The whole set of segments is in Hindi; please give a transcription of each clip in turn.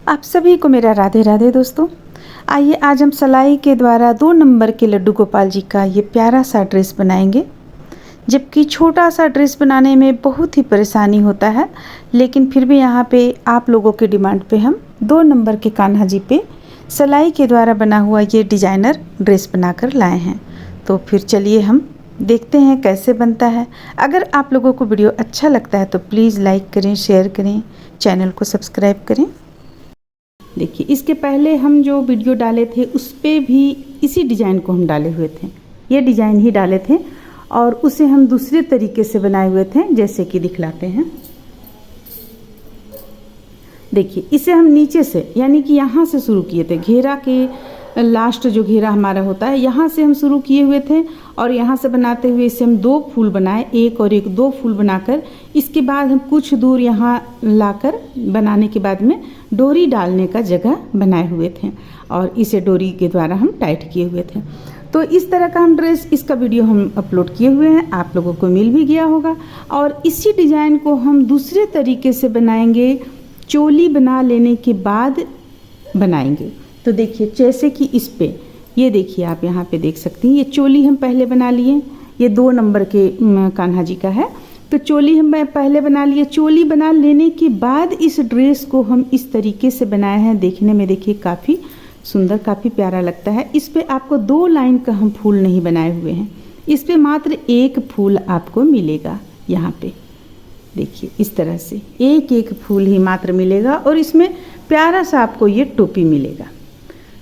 आप सभी को मेरा राधे राधे दोस्तों। आइए आज हम सिलाई के द्वारा 2 नंबर के लड्डू गोपाल जी का ये प्यारा सा ड्रेस बनाएंगे। जबकि छोटा सा ड्रेस बनाने में बहुत ही परेशानी होता है, लेकिन फिर भी यहाँ पे आप लोगों के डिमांड पे हम 2 नंबर के कान्हा जी पे सिलाई के द्वारा बना हुआ ये डिजाइनर ड्रेस बनाकर लाए हैं। तो फिर चलिए हम देखते हैं कैसे बनता है। अगर आप लोगों को वीडियो अच्छा लगता है तो प्लीज़ लाइक करें, शेयर करें, चैनल को सब्सक्राइब करें। देखिए, इसके पहले हम जो वीडियो डाले थे उस पर भी इसी डिज़ाइन को हम डाले हुए थे, ये डिज़ाइन ही डाले थे और उसे हम दूसरे तरीके से बनाए हुए थे, जैसे कि दिखलाते हैं। देखिए, इसे हम नीचे से यानी कि यहाँ से शुरू किए थे। घेरा के लास्ट जो घेरा हमारा होता है यहाँ से हम शुरू किए हुए थे और यहाँ से बनाते हुए इसे हम 2 फूल बनाए, एक और एक 2 फूल बनाकर इसके बाद हम कुछ दूर यहाँ लाकर बनाने के बाद में डोरी डालने का जगह बनाए हुए थे और इसे डोरी के द्वारा हम टाइट किए हुए थे। तो इस तरह का हम ड्रेस, इसका वीडियो हम अपलोड किए हुए हैं, आप लोगों को मिल भी गया होगा। और इसी डिज़ाइन को हम दूसरे तरीके से बनाएंगे, चोली बना लेने के बाद बनाएंगे। तो देखिए, जैसे कि इस पे ये देखिए, आप यहाँ पे देख सकती हैं, ये चोली हम पहले बना लिए। ये 2 नंबर के कान्हा जी का है, तो चोली हम पहले बना लिए। चोली बना लेने के बाद इस ड्रेस को हम इस तरीके से बनाए हैं। देखने में देखिए काफ़ी सुंदर, काफ़ी प्यारा लगता है। इस पे आपको 2 लाइन का हम फूल नहीं बनाए हुए हैं, इस पे मात्र 1 फूल आपको मिलेगा। यहाँ पे देखिए, इस तरह से एक फूल ही मात्र मिलेगा और इसमें प्यारा सा आपको ये टोपी मिलेगा।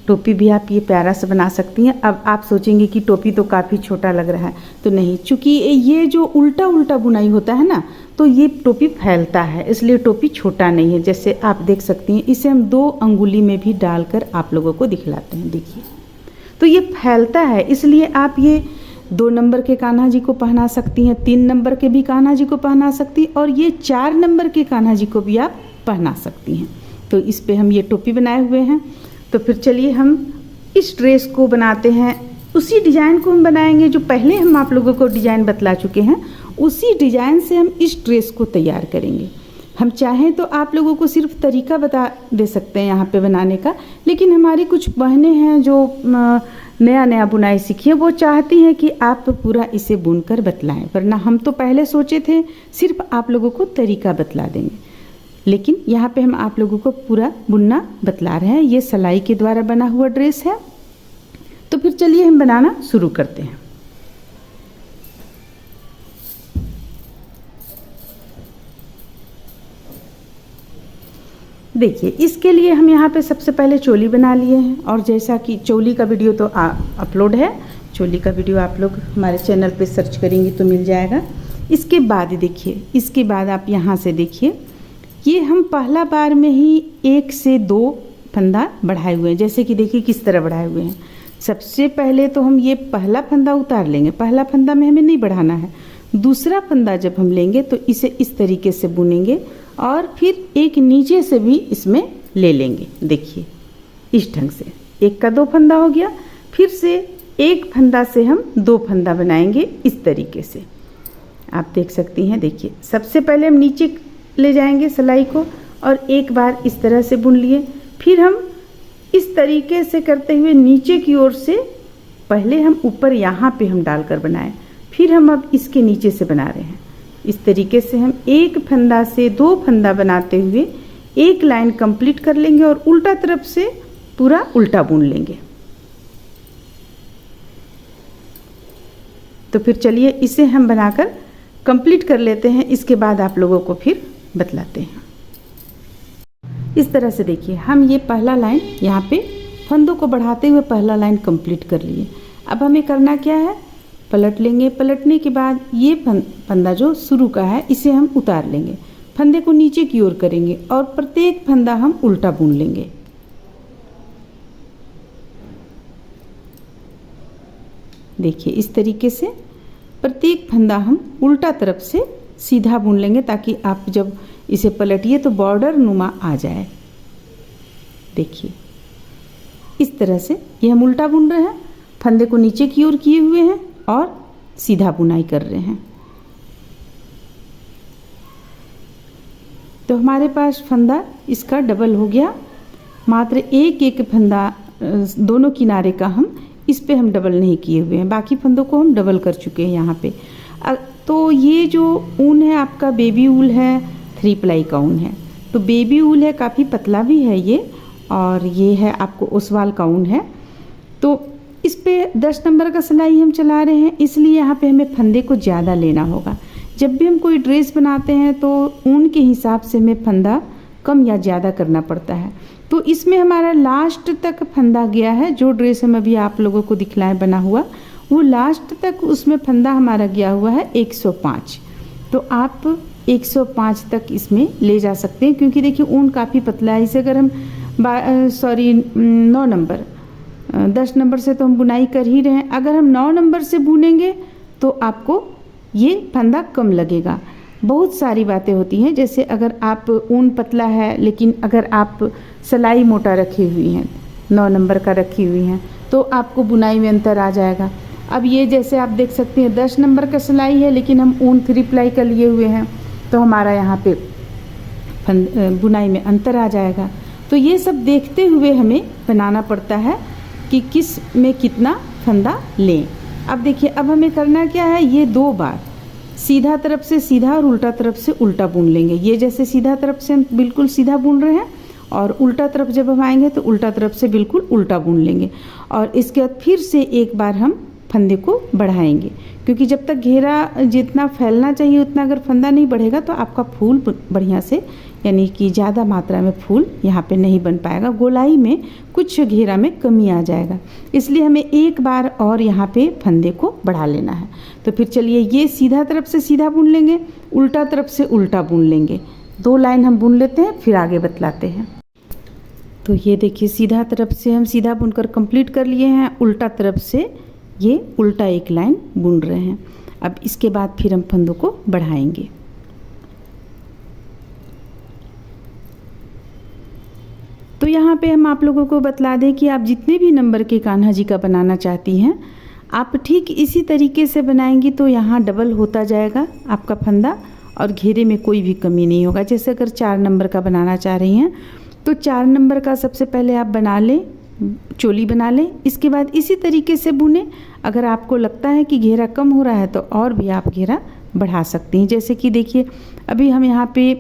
टोपी भी आप ये प्यारा सा बना सकती हैं। अब आप सोचेंगे कि टोपी तो काफ़ी छोटा लग रहा है, तो नहीं, चूँकि ये जो उल्टा उल्टा बुनाई होता है ना, तो ये टोपी फैलता है, इसलिए टोपी छोटा नहीं है। जैसे आप देख सकती हैं, इसे हम 2 अंगुली में भी डालकर आप लोगों को दिखलाते हैं। देखिए, तो ये फैलता है, इसलिए आप ये 2 नंबर के कान्हा जी को पहना सकती हैं, 3 नंबर के भी कान्हा जी को पहना सकती हैं और ये 4 नंबर के कान्हा जी को भी आप पहना सकती हैं। तो इस पे हम ये टोपी बनाए हुए हैं। तो फिर चलिए हम इस ड्रेस को बनाते हैं। उसी डिज़ाइन को हम बनाएंगे जो पहले हम आप लोगों को डिज़ाइन बतला चुके हैं, उसी डिज़ाइन से हम इस ड्रेस को तैयार करेंगे। हम चाहें तो आप लोगों को सिर्फ तरीका बता दे सकते हैं यहाँ पे बनाने का, लेकिन हमारी कुछ बहनें हैं जो नया नया बुनाई सीखी है, वो चाहती हैं कि आप पूरा इसे बुनकर बतलाएं, वरना हम तो पहले सोचे थे सिर्फ आप लोगों को तरीका बतला देंगे, लेकिन यहाँ पे हम आप लोगों को पूरा बुनना बतला रहे हैं। ये सिलाई के द्वारा बना हुआ ड्रेस है। तो फिर चलिए हम बनाना शुरू करते हैं। देखिए, इसके लिए हम यहाँ पे सबसे पहले चोली बना लिए हैं और जैसा कि चोली का वीडियो तो अपलोड है, चोली का वीडियो आप लोग हमारे चैनल पे सर्च करेंगे तो मिल जाएगा। इसके बाद देखिए, इसके बाद आप यहाँ से देखिए, ये हम पहला बार में ही 1 से 2 फंदा बढ़ाए हुए हैं। जैसे कि देखिए किस तरह बढ़ाए हुए हैं। सबसे पहले तो हम ये पहला फंदा उतार लेंगे, पहला फंदा में हमें नहीं बढ़ाना है। दूसरा फंदा जब हम लेंगे तो इसे इस तरीके से बुनेंगे और फिर एक नीचे से भी इसमें ले लेंगे। देखिए, इस ढंग से 1 का 2 फंदा हो गया। फिर से 1 फंदा से हम 2 फंदा बनाएंगे इस तरीके से, आप देख सकती हैं। देखिए, सबसे पहले हम नीचे ले जाएंगे सिलाई को और एक बार इस तरह से बुन लिए। फिर हम इस तरीके से करते हुए नीचे की ओर से पहले हम ऊपर यहाँ पे हम डालकर बनाएं, फिर हम अब इसके नीचे से बना रहे हैं। इस तरीके से हम 1 फंदा से 2 फंदा बनाते हुए 1 लाइन कंप्लीट कर लेंगे और उल्टा तरफ से पूरा उल्टा बुन लेंगे। तो फिर चलिए इसे हम बनाकर कंप्लीट कर लेते हैं। इसके बाद आप लोगों को फिर बतलाते हैं। इस तरह से देखिए, हम ये पहला लाइन यहाँ पे फंदों को बढ़ाते हुए पहला लाइन कंप्लीट कर लिए। अब हमें करना क्या है, पलट लेंगे। पलटने के बाद ये फंदा जो शुरू का है इसे हम उतार लेंगे, फंदे को नीचे की ओर करेंगे और प्रत्येक फंदा हम उल्टा बुन लेंगे। देखिए, इस तरीके से प्रत्येक फंदा हम उल्टा तरफ से सीधा बुन लेंगे ताकि आप जब इसे पलटिए तो बॉर्डर नुमा आ जाए। देखिए, इस तरह से ये हम उल्टा बुन रहे हैं, फंदे को नीचे की ओर किए हुए हैं और सीधा बुनाई कर रहे हैं। तो हमारे पास फंदा इसका डबल हो गया मात्र एक एक फंदा दोनों किनारे का हम इस पे हम डबल नहीं किए हुए हैं, बाकी फंदों को हम डबल कर चुके हैं यहाँ पे। तो ये जो ऊन है आपका बेबी ऊल है, 3 प्लाई का ऊन है। तो बेबी ऊल है, काफ़ी पतला भी है ये, और ये है आपको ओसवाल का ऊन है। तो इस पे 10 नंबर का सिलाई हम चला रहे हैं, इसलिए यहाँ पे हमें फंदे को ज़्यादा लेना होगा। जब भी हम कोई ड्रेस बनाते हैं तो ऊन के हिसाब से हमें फंदा कम या ज़्यादा करना पड़ता है। तो इसमें हमारा लास्ट तक फंदा गया है, जो ड्रेस हम अभी आप लोगों को दिखलाएं बना हुआ, वो लास्ट तक उसमें फंदा हमारा गया हुआ है 105। तो आप 105 तक इसमें ले जा सकते हैं, क्योंकि देखिए ऊन काफ़ी पतला है। इसे अगर हम 9 नंबर 10 नंबर से तो हम बुनाई कर ही रहे हैं, अगर हम 9 नंबर से बुनेंगे तो आपको ये फंदा कम लगेगा। बहुत सारी बातें होती हैं, जैसे अगर आप ऊन पतला है लेकिन अगर आप सिलाई मोटा रखी हुई हैं, 9 नंबर का रखी हुई हैं, तो आपको बुनाई में अंतर आ जाएगा। अब ये जैसे आप देख सकते हैं 10 नंबर का सिलाई है लेकिन हम ऊन 3 प्लाई का लिए हुए हैं, तो हमारा यहाँ पे बुनाई में अंतर आ जाएगा। तो ये सब देखते हुए हमें बनाना पड़ता है कि किस में कितना फंदा लें। अब देखिए, अब हमें करना क्या है, ये 2 बार सीधा तरफ से सीधा और उल्टा तरफ से उल्टा बुन लेंगे। ये जैसे सीधा तरफ से हम बिल्कुल सीधा बुन रहे हैं, और उल्टा तरफ जब हम आएंगे तो उल्टा तरफ से बिल्कुल उल्टा बुन लेंगे। और इसके बाद फिर से एक बार हम फंदे को बढ़ाएंगे, क्योंकि जब तक घेरा जितना फैलना चाहिए उतना अगर फंदा नहीं बढ़ेगा तो आपका फूल बढ़िया से, यानी कि ज़्यादा मात्रा में फूल यहाँ पे नहीं बन पाएगा, गोलाई में कुछ घेरा में कमी आ जाएगा। इसलिए हमें एक बार और यहाँ पे फंदे को बढ़ा लेना है। तो फिर चलिए, ये सीधा तरफ से सीधा बुन लेंगे, उल्टा तरफ से उल्टा बुन लेंगे। 2 लाइन हम बुन लेते हैं, फिर आगे बतलाते हैं। तो ये देखिए, सीधा तरफ से हम सीधा बुनकर कंप्लीट कर लिए हैं, उल्टा तरफ से ये उल्टा एक लाइन बुन रहे हैं। अब इसके बाद फिर हम फंदों को बढ़ाएंगे। तो यहाँ पे हम आप लोगों को बतला दें कि आप जितने भी नंबर के कान्हा जी का बनाना चाहती हैं, आप ठीक इसी तरीके से बनाएंगी तो यहाँ डबल होता जाएगा आपका फंदा, और घेरे में कोई भी कमी नहीं होगा। जैसे अगर 4 नंबर का बनाना चाह रही हैं तो 4 नंबर का सबसे पहले आप बना लें, चोली बना लें, इसके बाद इसी तरीके से बुने। अगर आपको लगता है कि घेरा कम हो रहा है तो और भी आप घेरा बढ़ा सकती हैं। जैसे कि देखिए, अभी हम यहाँ पे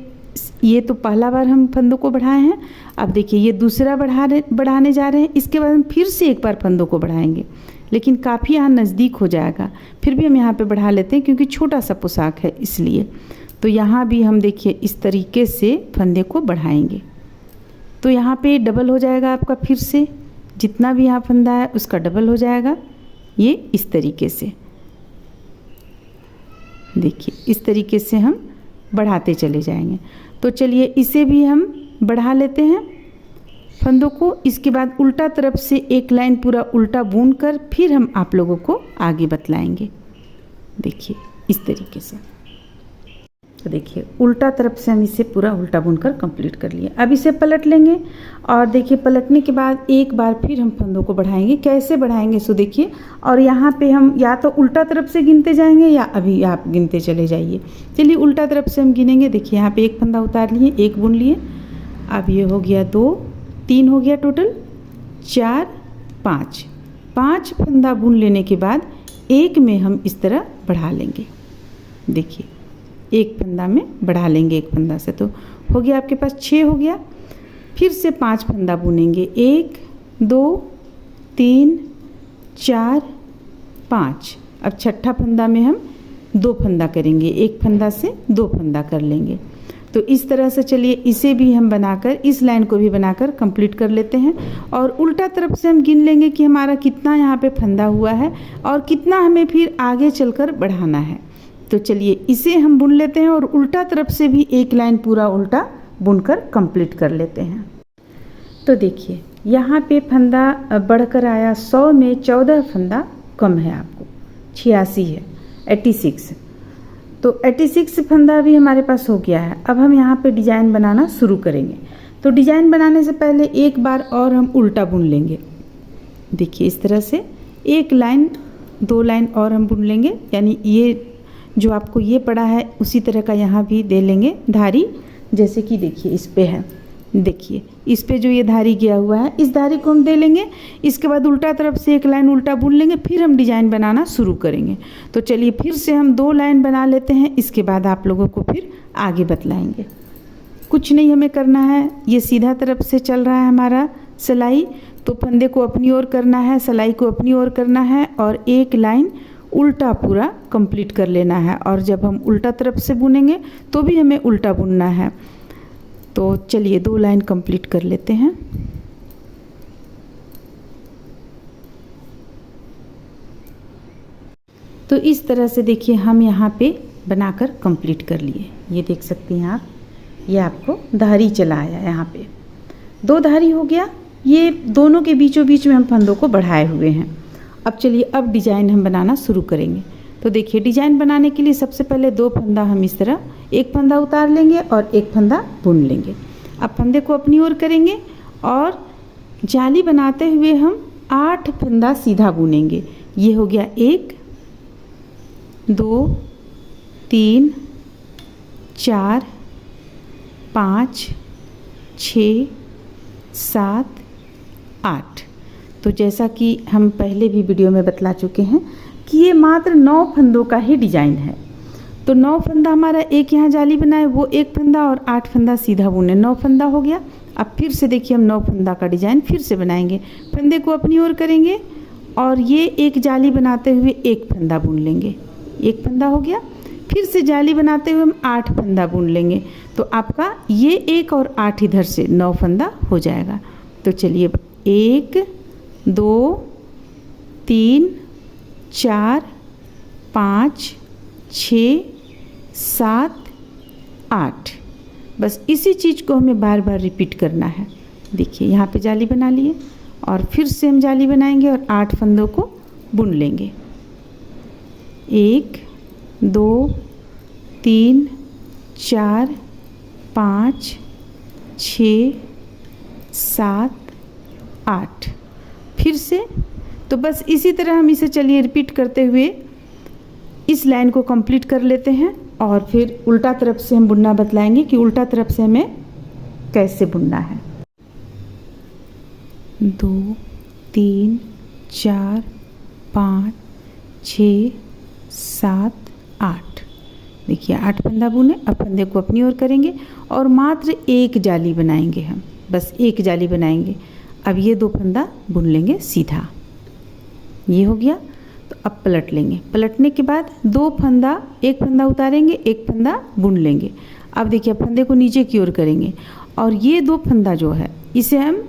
ये तो पहला बार हम फंदों को बढ़ाए हैं, अब देखिए ये दूसरा बढ़ाने जा रहे हैं। इसके बाद हम फिर से एक बार फंदों को बढ़ाएंगे, लेकिन काफ़ी यहाँ नज़दीक हो जाएगा, फिर भी हम यहाँ पे बढ़ा लेते हैं क्योंकि छोटा सा पोशाक है इसलिए। तो यहाँ भी हम देखिए इस तरीके से फंदे को बढ़ाएंगे, तो यहाँ पे डबल हो जाएगा आपका, फिर से जितना भी यहाँ फंदा है उसका डबल हो जाएगा। ये इस तरीके से देखिए, इस तरीके से हम बढ़ाते चले जाएंगे। तो चलिए इसे भी हम बढ़ा लेते हैं फंदों को। इसके बाद उल्टा तरफ से एक लाइन पूरा उल्टा बुन कर फिर हम आप लोगों को आगे बतलाएंगे। देखिए इस तरीके से, तो देखिए उल्टा तरफ से हम इसे पूरा उल्टा बुनकर कंप्लीट कर लिए। अब इसे पलट लेंगे, और देखिए पलटने के बाद एक बार फिर हम फंदों को बढ़ाएंगे। कैसे बढ़ाएंगे सो देखिए, और यहाँ पे हम या तो उल्टा तरफ से गिनते जाएंगे या अभी आप गिनते चले जाइए। चलिए उल्टा तरफ से हम गिनेंगे। देखिए यहाँ पे एक फंदा उतार लिए, एक बुन लिए, अब ये हो गया 2, 3 हो गया टोटल, 4, 5 फंदा बुन लेने के बाद एक में हम इस तरह बढ़ा लेंगे। देखिए एक फंदा में बढ़ा लेंगे, एक फंदा से तो हो गया आपके पास 6 हो गया। फिर से 5 फंदा बुनेंगे, 1, 2, 3, 4, 5। अब छठा फंदा में हम 2 फंदा करेंगे, एक फंदा से 2 फंदा कर लेंगे। तो इस तरह से चलिए इसे भी हम बनाकर, इस लाइन को भी बनाकर कंप्लीट कर लेते हैं। और उल्टा तरफ से हम गिन लेंगे कि हमारा कितना यहाँ पे फंदा हुआ है और कितना हमें फिर आगे चलकर बढ़ाना है। तो चलिए इसे हम बुन लेते हैं और उल्टा तरफ से भी एक लाइन पूरा उल्टा बुनकर कंप्लीट कर लेते हैं। तो देखिए यहाँ पे फंदा बढ़कर आया, 100 में 14 फंदा कम है, आपको 86 है, 86। तो 86 फंदा भी हमारे पास हो गया है। अब हम यहाँ पे डिज़ाइन बनाना शुरू करेंगे। तो डिज़ाइन बनाने से पहले एक बार और हम उल्टा बुन लेंगे। देखिए इस तरह से एक लाइन, 2 लाइन और हम बुन लेंगे, यानी ये जो आपको ये पड़ा है उसी तरह का यहाँ भी दे लेंगे धारी, जैसे कि देखिए इस पे है। देखिए इस पे जो ये धारी गया हुआ है इस धारी को हम दे लेंगे। इसके बाद उल्टा तरफ से एक लाइन उल्टा बुन लेंगे, फिर हम डिजाइन बनाना शुरू करेंगे। तो चलिए फिर से हम 2 लाइन बना लेते हैं, इसके बाद आप लोगों को फिर आगे बतलाएंगे। कुछ नहीं हमें करना है, ये सीधा तरफ से चल रहा है हमारा सिलाई, तो फंदे को अपनी ओर करना है, सिलाई को अपनी ओर करना है और एक लाइन उल्टा पूरा कंप्लीट कर लेना है। और जब हम उल्टा तरफ से बुनेंगे तो भी हमें उल्टा बुनना है। तो चलिए 2 लाइन कंप्लीट कर लेते हैं। तो इस तरह से देखिए हम यहाँ पे बनाकर कंप्लीट कर लिए। ये देख सकते हैं आप, ये आपको धारी चला आया, यहाँ पे 2 धारी हो गया। ये दोनों के बीचों बीच में हम फंदों को बढ़ाए हुए हैं। अब चलिए अब डिजाइन हम बनाना शुरू करेंगे। तो देखिए डिजाइन बनाने के लिए सबसे पहले 2 फंदा हम इस तरह एक फंदा उतार लेंगे और एक फंदा बुन लेंगे। अब फंदे को अपनी ओर करेंगे और जाली बनाते हुए हम 8 फंदा सीधा बुनेंगे। ये हो गया 1 2 3 4 5 6 7 8। तो जैसा कि हम पहले भी वीडियो में बतला चुके हैं कि ये मात्र 9 फंदों का ही डिजाइन है। तो 9 फंदा हमारा एक यहाँ जाली बनाए, वो एक फंदा और 8 फंदा सीधा बुने, 9 फंदा हो गया। अब फिर से देखिए हम 9 फंदा का डिजाइन फिर से बनाएंगे। फंदे को अपनी ओर करेंगे और ये एक जाली बनाते हुए एक फंदा बुन लेंगे, एक फंदा हो गया। फिर से जाली बनाते हुए हम 8 फंदा बुन लेंगे। तो आपका ये 1 और 8 इधर से 9 फंदा हो जाएगा। तो चलिए 1 2 3 4 5 6 7 8। बस इसी चीज़ को हमें बार बार रिपीट करना है। देखिए यहाँ पे जाली बना लिए और फिर से हम जाली बनाएंगे और 8 फंदों को बुन लेंगे। 1 2 3 4 5 6 7 8। फिर से तो बस इसी तरह हम इसे चलिए रिपीट करते हुए इस लाइन को कंप्लीट कर लेते हैं और फिर उल्टा तरफ से हम बुनना बतलाएंगे कि उल्टा तरफ से हमें कैसे बुनना है। 2 3 4 5 6 7 8। देखिए 8 फंदा बुने। अब फंदे को अपनी ओर करेंगे और मात्र एक जाली बनाएंगे, हम बस एक जाली बनाएंगे। अब ये 2 फंदा बुन लेंगे सीधा, ये हो गया। तो अब पलट लेंगे, पलटने के बाद 2 फंदा, एक फंदा उतारेंगे, एक फंदा बुन लेंगे। अब देखिए फंदे को नीचे की ओर करेंगे और ये 2 फंदा जो है इसे हम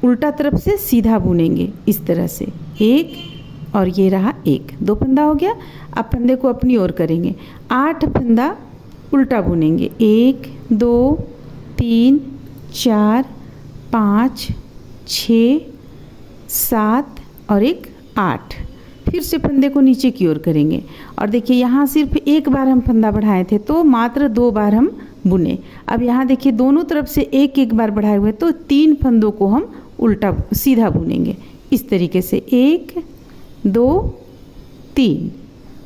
उल्टा तरफ से सीधा बुनेंगे इस तरह से, एक और ये रहा एक, 2 फंदा हो गया। अब फंदे को अपनी ओर करेंगे, 8 फंदा उल्टा बुनेंगे, 1 2 3 4 5 6 7 और एक 8। फिर से फंदे को नीचे की ओर करेंगे और देखिए यहाँ सिर्फ एक बार हम फंदा बढ़ाए थे तो मात्र 2 बार हम बुने। अब यहाँ देखिए दोनों तरफ से एक एक बार बढ़ाए हुए तो 3 फंदों को हम उल्टा सीधा बुनेंगे इस तरीके से, 1 2 3।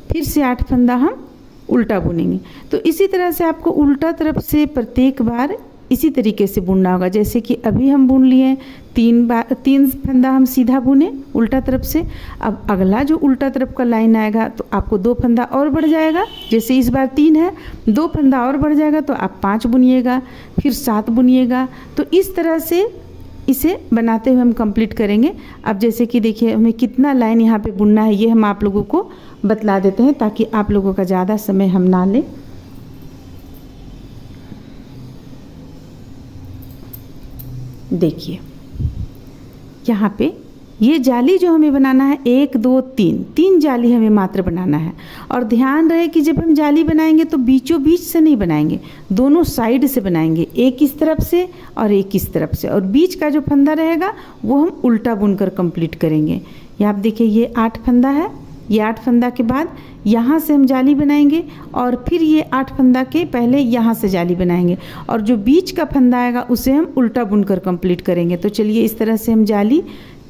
फिर से 8 फंदा हम उल्टा बुनेंगे। तो इसी तरह से आपको उल्टा तरफ से प्रत्येक बार इसी तरीके से बुनना होगा। जैसे कि अभी हम बुन लिए 3 फंदा हम सीधा बुने उल्टा तरफ से। अब अगला जो उल्टा तरफ का लाइन आएगा तो आपको 2 फंदा और बढ़ जाएगा। जैसे इस बार 3 है, 2 फंदा और बढ़ जाएगा तो आप 5 बुनिएगा, फिर 7 बुनिएगा। तो इस तरह से इसे बनाते हुए हम कंप्लीट करेंगे। अब जैसे कि देखिए हमें कितना लाइन यहाँ पे बुनना है ये हम आप लोगों को बतला देते हैं ताकि आप लोगों का ज़्यादा समय हम ना लें। देखिए यहाँ पे ये जाली जो हमें बनाना है 1 2 3 जाली हमें मात्र बनाना है। और ध्यान रहे कि जब हम जाली बनाएंगे तो बीचों बीच से नहीं बनाएंगे, दोनों साइड से बनाएंगे, एक इस तरफ से और एक इस तरफ से। और बीच का जो फंदा रहेगा वो हम उल्टा बुनकर कंप्लीट करेंगे। यहाँ आप देखिए ये 8 फंदा है, ये 8 फंदा के बाद यहाँ से हम जाली बनाएंगे और फिर ये 8 फंदा के पहले यहाँ से जाली बनाएंगे और जो बीच का फंदा आएगा उसे हम उल्टा बुनकर कंप्लीट करेंगे। तो चलिए इस तरह से हम जाली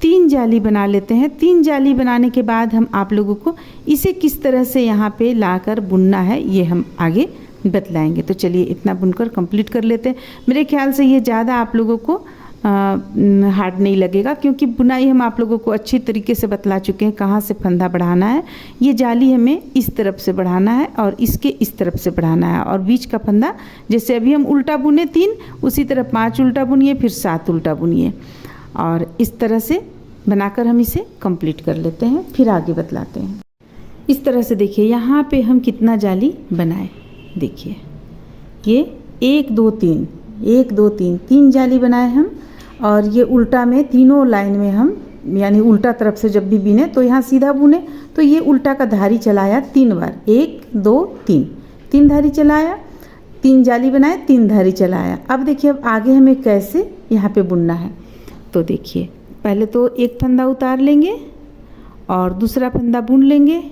3 जाली बना लेते हैं। 3 जाली बनाने के बाद हम आप लोगों को इसे किस तरह से यहाँ पे लाकर बुनना है ये हम आगे बतलाएंगे। तो चलिए इतना बुनकर कंप्लीट कर लेते हैं। मेरे ख्याल से ये ज़्यादा आप लोगों को हार्ड नहीं लगेगा, क्योंकि बुनाई हम आप लोगों को अच्छी तरीके से बतला चुके हैं कहाँ से फंदा बढ़ाना है। ये जाली हमें इस तरफ से बढ़ाना है और इसके इस तरफ से बढ़ाना है, और बीच का फंदा जैसे अभी हम उल्टा बुने 3, उसी तरह 5 उल्टा बुनिए, फिर 7 उल्टा बुनिए, और इस तरह से बनाकर हम इसे कंप्लीट कर लेते हैं। फिर आगे बतलाते हैं। इस तरह से देखिए यहाँ पे हम कितना जाली बनाए। देखिए ये 1 2 3 1 2 3 3 जाली बनाए हम, और ये उल्टा में तीनों लाइन में हम यानी उल्टा तरफ से जब भी बिने तो यहाँ सीधा बुने तो ये उल्टा का धारी चलाया 3 बार, 1 2 3 3 धारी चलाया, 3 जाली बनाए, 3 धारी चलाया। अब देखिए अब आगे हमें कैसे यहाँ पे बुनना है। तो देखिए पहले तो एक फंदा उतार लेंगे और दूसरा फंदा बुन लेंगे।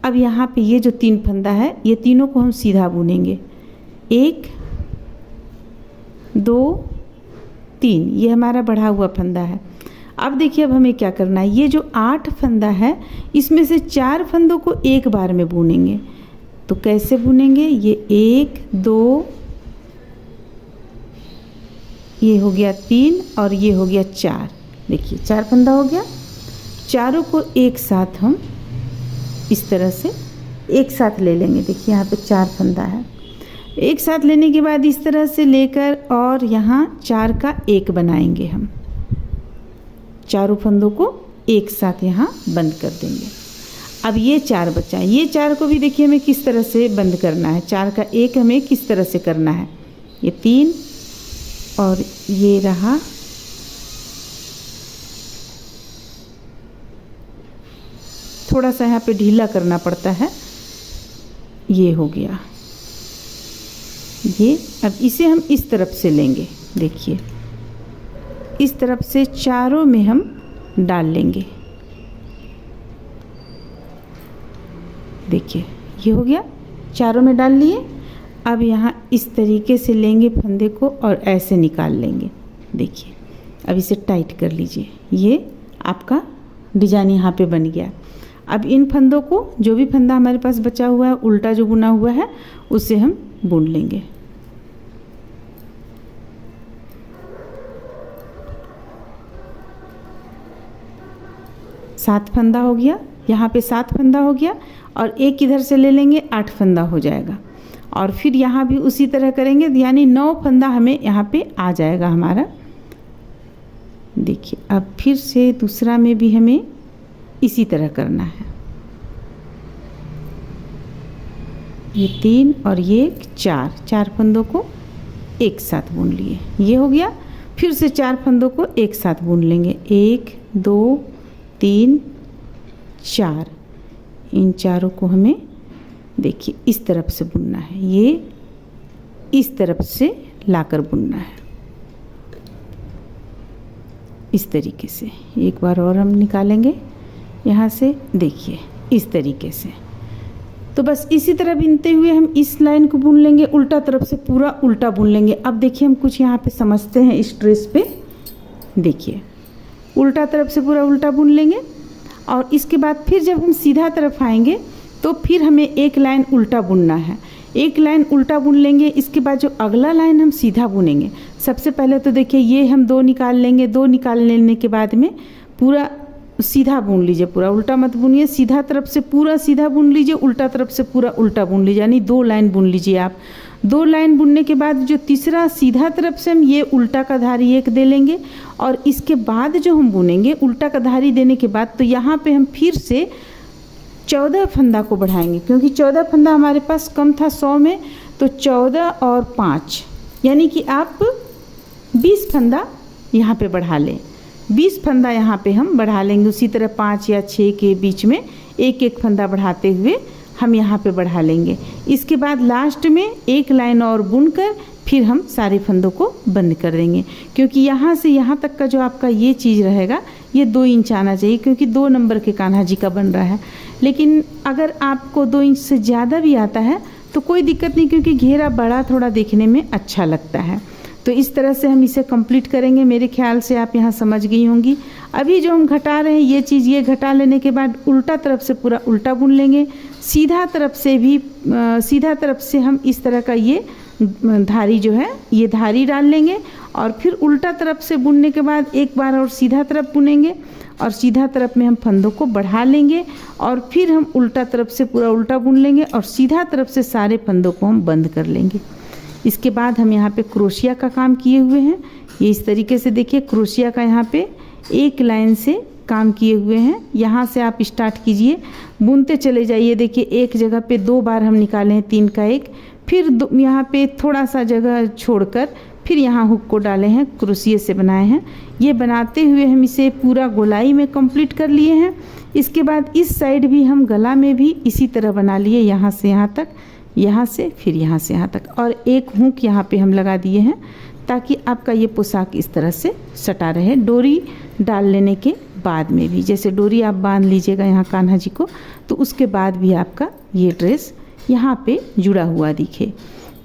अब यहाँ पे ये जो 3 फंदा है ये तीनों को हम सीधा बुनेंगे, 1 2 3, ये हमारा बढ़ा हुआ फंदा है। अब देखिए अब हमें क्या करना है, ये जो 8 फंदा है इसमें से 4 फंदों को एक बार में बुनेंगे। तो कैसे बुनेंगे, ये 1 2, ये हो गया 3 और ये हो गया 4। देखिए 4 फंदा हो गया, चारों को एक साथ हम इस तरह से एक साथ ले लेंगे। देखिए यहाँ पे 4 फंदा है, एक साथ लेने के बाद इस तरह से लेकर और यहाँ 4 का 1 बनाएंगे हम, चारों फंदों को एक साथ यहाँ बंद कर देंगे। अब ये 4 बचा, ये 4 को भी देखिए हमें किस तरह से बंद करना है, 4 का 1 हमें किस तरह से करना है। ये 3 और ये रहा, थोड़ा सा यहाँ पे ढीला करना पड़ता है, ये हो गया ये। अब इसे हम इस तरफ से लेंगे, देखिए इस तरफ से चारों में हम डाल लेंगे। देखिए ये हो गया, चारों में डाल लिए। अब यहाँ इस तरीके से लेंगे फंदे को और ऐसे निकाल लेंगे। देखिए अब इसे टाइट कर लीजिए, ये आपका डिजाइन यहाँ पे बन गया। अब इन फंदों को, जो भी फंदा हमारे पास बचा हुआ है उल्टा जो बुना हुआ है, उसे हम बुन लेंगे। सात फंदा हो गया, यहाँ पे 7 फंदा हो गया, और एक इधर से ले लेंगे, 8 फंदा हो जाएगा। और फिर यहाँ भी उसी तरह करेंगे, यानी 9 फंदा हमें यहाँ पे आ जाएगा हमारा। देखिए अब फिर से दूसरा में भी हमें इसी तरह करना है। ये 3 और ये 4 फंदों को एक साथ बुन लिए, ये हो गया। फिर से 4 फंदों को एक साथ बुन लेंगे, 1 2 3 4। इन चारों को हमें देखिए इस तरफ से बुनना है, ये इस तरफ से लाकर बुनना है, इस तरीके से। एक बार और हम निकालेंगे यहाँ से, देखिए इस तरीके से। तो बस इसी तरह बुनते हुए हम इस लाइन को बुन लेंगे, उल्टा तरफ से पूरा उल्टा बुन लेंगे। अब देखिए हम कुछ यहाँ पे समझते हैं इस ड्रेस पे। देखिए उल्टा तरफ से पूरा उल्टा बुन लेंगे, और इसके बाद फिर जब हम सीधा तरफ आएंगे तो फिर हमें एक लाइन उल्टा बुनना है। एक लाइन उल्टा बुन लेंगे, इसके बाद जो अगला लाइन हम सीधा बुनेंगे। सबसे पहले तो देखिए ये हम 2 निकाल लेंगे, 2 निकाल लेने के बाद में पूरा सीधा बुन लीजिए, पूरा उल्टा मत बुनिए, सीधा तरफ से पूरा सीधा बुन लीजिए, उल्टा तरफ से पूरा उल्टा बुन लीजिए, यानी 2 लाइन बुन लीजिए आप। 2 लाइन बुनने के बाद जो तीसरा सीधा तरफ से हम ये उल्टा का धारी 1 दे लेंगे, और इसके बाद जो हम बुनेंगे उल्टा का धारी देने के बाद, तो यहाँ पे हम फिर से 14 फंदा को बढ़ाएंगे, क्योंकि 14 फंदा हमारे पास कम था 100 में, तो 14 और 5 यानी कि आप 20 फंदा यहाँ पे बढ़ा लें। 20 फंदा यहाँ पे हम बढ़ा लेंगे। उसी तरह 5 या 6 के बीच में एक एक फंदा बढ़ाते हुए हम यहाँ पे बढ़ा लेंगे। इसके बाद लास्ट में एक लाइन और बुनकर फिर हम सारे फंदों को बंद कर देंगे, क्योंकि यहाँ से यहाँ तक का जो आपका ये चीज़ रहेगा ये 2 इंच आना चाहिए, क्योंकि 2 नंबर के कान्हा जी का बन रहा है। लेकिन अगर आपको 2 इंच से ज़्यादा भी आता है तो कोई दिक्कत नहीं, क्योंकि घेरा बड़ा थोड़ा देखने में अच्छा लगता है। तो इस तरह से हम इसे कंप्लीट करेंगे। मेरे ख्याल से आप यहाँ समझ गई होंगी। अभी जो हम घटा रहे हैं ये चीज़, ये घटा लेने के बाद उल्टा तरफ से पूरा उल्टा बुन लेंगे, सीधा तरफ से भी सीधा तरफ से हम इस तरह का ये धारी जो है ये धारी डाल लेंगे और फिर उल्टा तरफ से बुनने के बाद एक बार और सीधा तरफ बुनेंगे और सीधा तरफ में हम फंदों को बढ़ा लेंगे और फिर हम उल्टा तरफ से पूरा उल्टा बुन लेंगे और सीधा तरफ से सारे फंदों को हम बंद कर लेंगे। इसके बाद हम यहाँ पे क्रोशिया का काम किए हुए हैं। ये इस तरीके से देखिए क्रोशिया का यहाँ पे एक लाइन से काम किए हुए हैं। यहाँ से आप स्टार्ट कीजिए, बुनते चले जाइए। देखिए एक जगह पे 2 बार हम निकाले हैं 3 का 1, फिर यहाँ पे थोड़ा सा जगह छोड़कर फिर यहाँ हुक को डाले हैं, क्रोशिया से बनाए हैं। ये बनाते हुए हम इसे पूरा गोलाई में कंप्लीट कर लिए हैं। इसके बाद इस साइड भी हम गला में भी इसी तरह बना लिए, यहाँ से यहाँ तक, यहाँ से फिर यहाँ से यहाँ तक, और एक हुक यहाँ पे हम लगा दिए हैं ताकि आपका ये पोशाक इस तरह से सटा रहे। डोरी डाल लेने के बाद में भी, जैसे डोरी आप बांध लीजिएगा यहाँ कान्हा जी को, तो उसके बाद भी आपका ये ड्रेस यहाँ पे जुड़ा हुआ दिखे।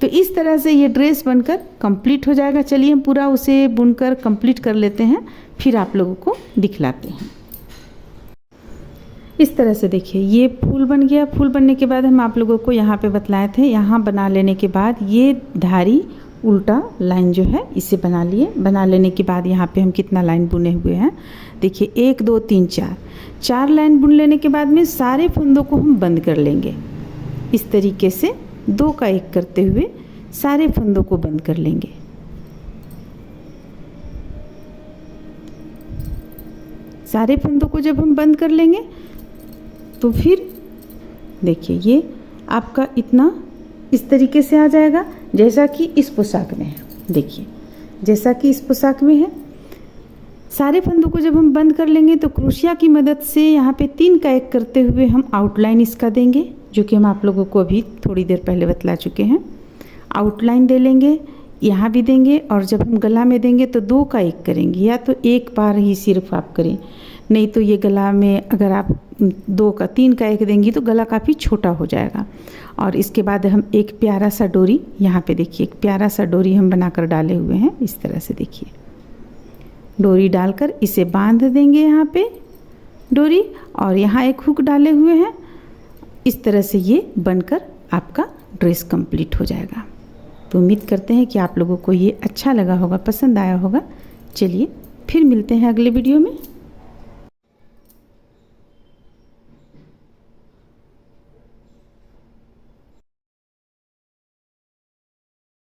तो इस तरह से ये ड्रेस बनकर कंप्लीट हो जाएगा। चलिए हम पूरा उसे बुनकर कंप्लीट कर लेते हैं, फिर आप लोगों को दिखलाते हैं। इस तरह से देखिए ये फूल बन गया। फूल बनने के बाद हम आप लोगों को यहाँ पे बतलाए थे, यहाँ बना लेने के बाद ये धारी उल्टा लाइन जो है इसे बना लिए। बना लेने के बाद यहाँ पे हम कितना लाइन बुने हुए हैं देखिए, 1 2 3 4 लाइन बुन लेने के बाद में सारे फंदों को हम बंद कर लेंगे। इस तरीके से 2 का 1 करते हुए सारे फंदों को बंद कर लेंगे। सारे फंदों को जब हम बंद कर लेंगे तो फिर देखिए ये आपका इतना इस तरीके से आ जाएगा जैसा कि इस पोशाक में है। देखिए जैसा कि इस पोशाक में है। सारे फंदों को जब हम बंद कर लेंगे तो क्रोशिया की मदद से यहाँ पे 3 का 1 करते हुए हम आउटलाइन इसका देंगे, जो कि हम आप लोगों को अभी थोड़ी देर पहले बतला चुके हैं। आउटलाइन दे लेंगे, यहाँ भी देंगे, और जब हम गला में देंगे तो 2 का 1 करेंगे, या तो एक बार ही सिर्फ आप करें, नहीं तो ये गला में अगर आप 3 का 1 देंगी तो गला काफ़ी छोटा हो जाएगा। और इसके बाद हम एक प्यारा सा डोरी यहाँ पे देखिए, एक प्यारा सा डोरी हम बनाकर डाले हुए हैं। इस तरह से देखिए डोरी डालकर इसे बांध देंगे यहाँ पे डोरी, और यहाँ एक हुक डाले हुए हैं। इस तरह से ये बनकर आपका ड्रेस कंप्लीट हो जाएगा। तो उम्मीद करते हैं कि आप लोगों को ये अच्छा लगा होगा, पसंद आया होगा। चलिए फिर मिलते हैं अगले वीडियो में।